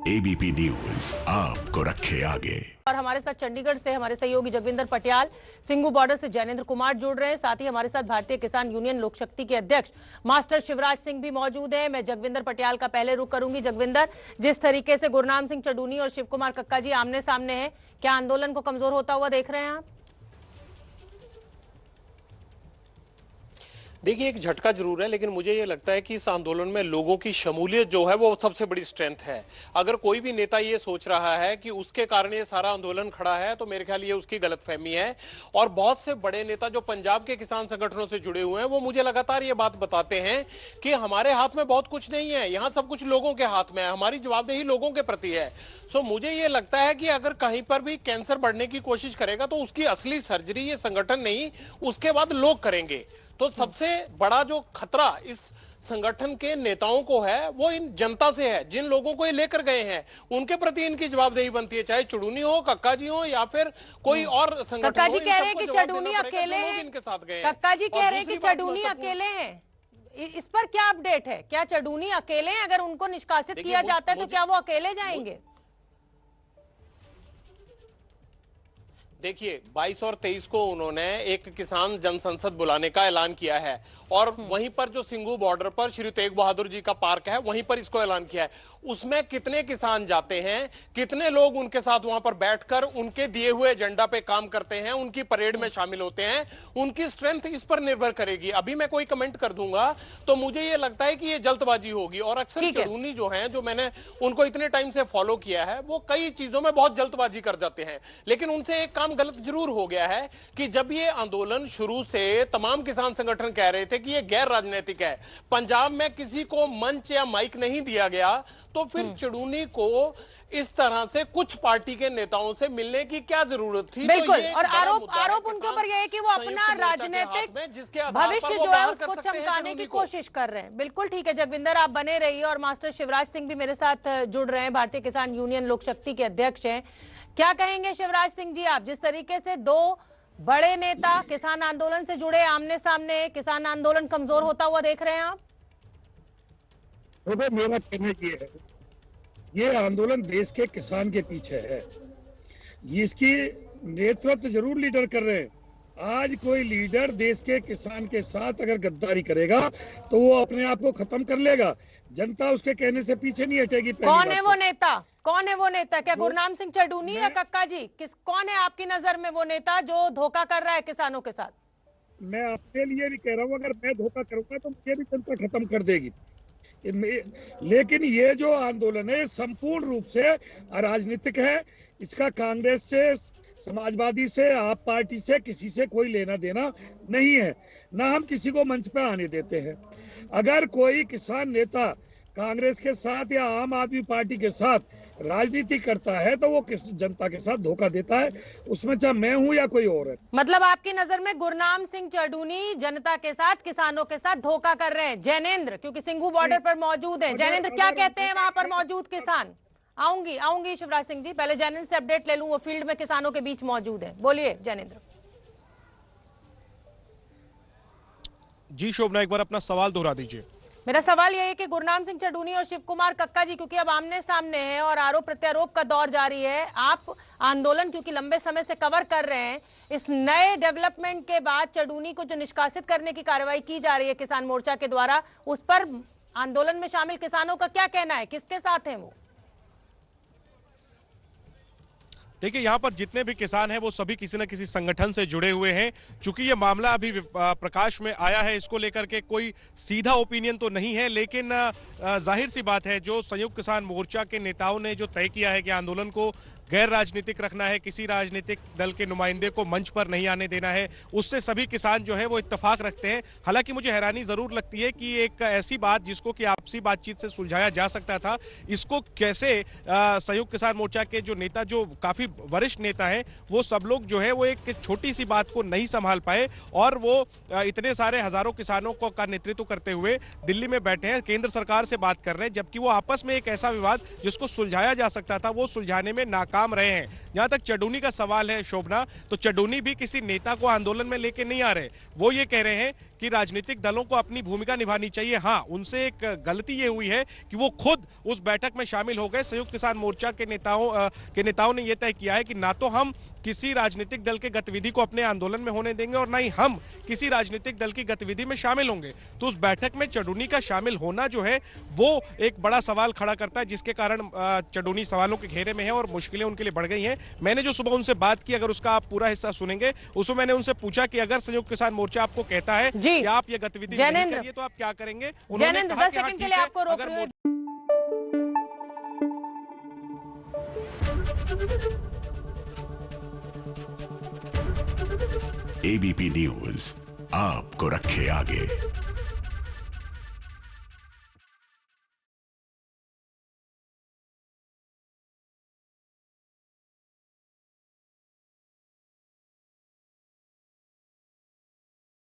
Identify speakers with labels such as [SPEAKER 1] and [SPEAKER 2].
[SPEAKER 1] ABP news आपको रखे आगे।
[SPEAKER 2] और हमारे साथ चंडीगढ़ से हमारे सहयोगी जगविंदर पटियाल, सिंघू बॉर्डर से जैनेंद्र कुमार जुड़ रहे हैं। साथ ही हमारे साथ भारतीय किसान यूनियन लोक शक्ति के अध्यक्ष मास्टर शिवराज सिंह भी मौजूद हैं। मैं जगविंदर पटियाल का पहले रुख करूंगी। जगविंदर, जिस तरीके से गुरनाम सिंह चडूनी और शिव कुमार कक्का जी आमने सामने हैं, क्या आंदोलन को कमजोर होता हुआ देख रहे हैं आप?
[SPEAKER 3] देखिए, एक झटका जरूर है, लेकिन मुझे ये लगता है कि इस आंदोलन में लोगों की शमूलियत जो है वो सबसे बड़ी स्ट्रेंथ है। अगर कोई भी नेता ये सोच रहा है कि उसके कारण ये सारा आंदोलन खड़ा है, तो मेरे ख्याल ये उसकी गलतफहमी है। और बहुत से बड़े नेता जो पंजाब के किसान संगठनों से जुड़े हुए हैं, वो मुझे लगातार ये बात बताते हैं कि हमारे हाथ में बहुत कुछ नहीं है, यहाँ सब कुछ लोगों के हाथ में है, हमारी जवाबदेही लोगों के प्रति है। सो मुझे ये लगता है कि अगर कहीं पर भी कैंसर बढ़ने की कोशिश करेगा तो उसकी असली सर्जरी ये संगठन नहीं, उसके बाद लोग करेंगे। तो सबसे बड़ा जो खतरा इस संगठन के नेताओं को है वो इन जनता से है, जिन लोगों को ये लेकर गए हैं उनके प्रति इनकी जवाबदेही बनती है, चाहे चुड़ूनी हो, कक्का जी हो या फिर कोई और संगठन हो।
[SPEAKER 2] कक्का जी कह रहे हैं कि चडूनी अकेले हैं।
[SPEAKER 3] इनके साथ गए।
[SPEAKER 2] कक्का जी कह रहे हैं कि चडूनी अकेले हैं। इस पर क्या अपडेट है? क्या चडूनी अकेले हैं? अगर उनको निष्कासित किया जाता है तो क्या वो अकेले जाएंगे?
[SPEAKER 3] देखिए, 22 और 23 को उन्होंने एक किसान जनसंसद बुलाने का ऐलान किया है और वहीं पर जो सिंघू बॉर्डर पर श्री तेग बहादुर जी का पार्क है, वहीं पर इसको ऐलान किया है। उसमें कितने किसान जाते हैं, कितने लोग उनके साथ वहां पर बैठकर उनके दिए हुए एजेंडा पे काम करते हैं, उनकी परेड में शामिल होते हैं, उनकी स्ट्रेंथ इस पर निर्भर करेगी। अभी मैं कोई कमेंट कर दूंगा तो मुझे ये लगता है कि ये जल्दबाजी होगी। और अक्सर चडूनी जो है, जो मैंने उनको इतने टाइम से फॉलो किया है, वो कई चीजों में बहुत जल्दबाजी कर जाते हैं। लेकिन उनसे एक काम गलत जरूर हो गया है कि जब ये आंदोलन शुरू से तमाम किसान संगठन कह रहे थे कि ये गैर राजनीतिक है, पंजाब में किसी को मंच या माइक नहीं दिया गया, तो फिर चडूनी को इस तरह से कुछ पार्टी के नेताओं से मिलने की क्या जरूरत थी?
[SPEAKER 2] बिल्कुल। तो और आरोप उनके ऊपर यह है कि वो अपना राजनीतिक भविष्य जो है उसको चमकाने की कोशिश कर रहे हैं। बिल्कुल ठीक है जगविंदर, आप बने रहिए। और मास्टर शिवराज सिंह भी मेरे साथ जुड़ रहे हैं, भारतीय किसान यूनियन लोक शक्ति के अध्यक्ष हैं। क्या कहेंगे शिवराज सिंह जी आप, जिस तरीके से दो बड़े नेता किसान आंदोलन से जुड़े आमने सामने, किसान आंदोलन कमजोर होता हुआ देख रहे हैं आप?
[SPEAKER 4] तो मेरा कहना ये है, ये आंदोलन देश के किसान के पीछे है, इसकी नेतृत्व जरूर लीडर कर रहे हैं। आज कोई लीडर देश के किसान के साथ अगर गद्दारी करेगा तो वो अपने आप को खत्म कर लेगा। जनता उसके कहने से पीछे नहीं हटेगी।
[SPEAKER 2] कौन है वो नेता? कौन है वो नेता? क्या गुरनाम सिंह चडूनी या कक्का जी? कौन है आपकी नजर में वो नेता जो धोखा कर रहा है किसानों के साथ?
[SPEAKER 4] मैं अपने लिए नहीं कह रहा हूँ, अगर मैं धोखा करूंगा तो मुझे भी जनता खत्म कर देगी। लेकिन ये जो आंदोलन है संपूर्ण रूप से अराजनीतिक है। इसका कांग्रेस से, समाजवादी से, आप पार्टी से, किसी से कोई लेना देना नहीं है, ना हम किसी को मंच पे आने देते हैं। अगर कोई किसान नेता कांग्रेस के साथ या आम आदमी पार्टी के साथ राजनीति करता है तो वो जनता के साथ धोखा देता है, उसमें चाहे मैं हूं या कोई और है।
[SPEAKER 2] मतलब आपकी नजर में गुरनाम सिंह चडूनी जनता के साथ, किसानों के साथ धोखा कर रहे हैं। जैनेंद्र, क्योंकि सिंघू बॉर्डर पर मौजूद है, जैनेंद्र क्या कहते हैं वहां पर मौजूद किसान? आऊंगी शिवराज सिंह जी, पहले जैनेंद्र से अपडेट ले लूं, वो फील्ड में किसानों के बीच मौजूद है। बोलिए जैनेंद्र।
[SPEAKER 5] जी शोभना, एक बार अपना सवाल दोहरा दीजिए।
[SPEAKER 2] मेरा सवाल यह है कि गुरनाम सिंह चडूनी और शिव कुमार कक्का जी क्योंकि अब आमने सामने हैं और आरोप प्रत्यारोप का दौर जारी है, आप आंदोलन क्योंकि लंबे समय से कवर कर रहे हैं, इस नए डेवलपमेंट के बाद चडूनी को जो निष्कासित करने की कार्रवाई की जा रही है किसान मोर्चा के द्वारा, उस पर आंदोलन में शामिल किसानों का क्या कहना है? किसके साथ हैं वो?
[SPEAKER 5] देखिए, यहाँ पर जितने भी किसान हैं वो सभी किसी न किसी संगठन से जुड़े हुए हैं। चूंकि ये मामला अभी प्रकाश में आया है, इसको लेकर के कोई सीधा ओपिनियन तो नहीं है, लेकिन जाहिर सी बात है जो संयुक्त किसान मोर्चा के नेताओं ने जो तय किया है कि आंदोलन को गैर राजनीतिक रखना है, किसी राजनीतिक दल के नुमाइंदे को मंच पर नहीं आने देना है, उससे सभी किसान जो है वो इत्तेफाक रखते हैं। हालांकि मुझे हैरानी जरूर लगती है कि एक ऐसी बात जिसको कि आपसी बातचीत से सुलझाया जा सकता था, इसको कैसे संयुक्त किसान मोर्चा के जो नेता, जो काफी वरिष्ठ नेता है, वो सब लोग जो है वो एक छोटी सी बात को नहीं संभाल पाए और वो इतने सारे हजारों किसानों को का नेतृत्व करते हुए दिल्ली में बैठे हैं, केंद्र सरकार से बात कर रहे हैं, जबकि वो आपस में एक ऐसा विवाद जिसको सुलझाया जा सकता था वो सुलझाने में नाकाम नाकाम रहे हैं। जहां तक चडूनी का सवाल है शोभना, तो चडूनी भी किसी नेता को आंदोलन में लेके नहीं आ रहे। वो ये कह रहे हैं कि राजनीतिक दलों को अपनी भूमिका निभानी चाहिए। हाँ, उनसे एक गलती ये हुई है कि वो खुद उस बैठक में शामिल हो गए। संयुक्त किसान मोर्चा के नेताओं ने यह तय किया है कि ना तो हम किसी राजनीतिक दल के गतिविधि को अपने आंदोलन में होने देंगे और ना ही हम किसी राजनीतिक दल की गतिविधि में शामिल होंगे। तो उस बैठक में चडूनी का शामिल होना जो है वो एक बड़ा सवाल खड़ा करता है, जिसके कारण चडूनी सवालों के घेरे में है और मुश्किलें उनके लिए बढ़ गई हैं। मैंने जो सुबह उनसे बात की, अगर उसका आप पूरा हिस्सा सुनेंगे, उसमें मैंने उनसे पूछा कि अगर संयुक्त किसान मोर्चा आपको कहता है कि आप ये गतिविधि नहीं करिए तो आप क्या करेंगे। उन्होंने कहा
[SPEAKER 2] 10 सेकंड के लिए आपको रोक रही हूं।
[SPEAKER 1] एबीपी न्यूज आपको रखे आगे।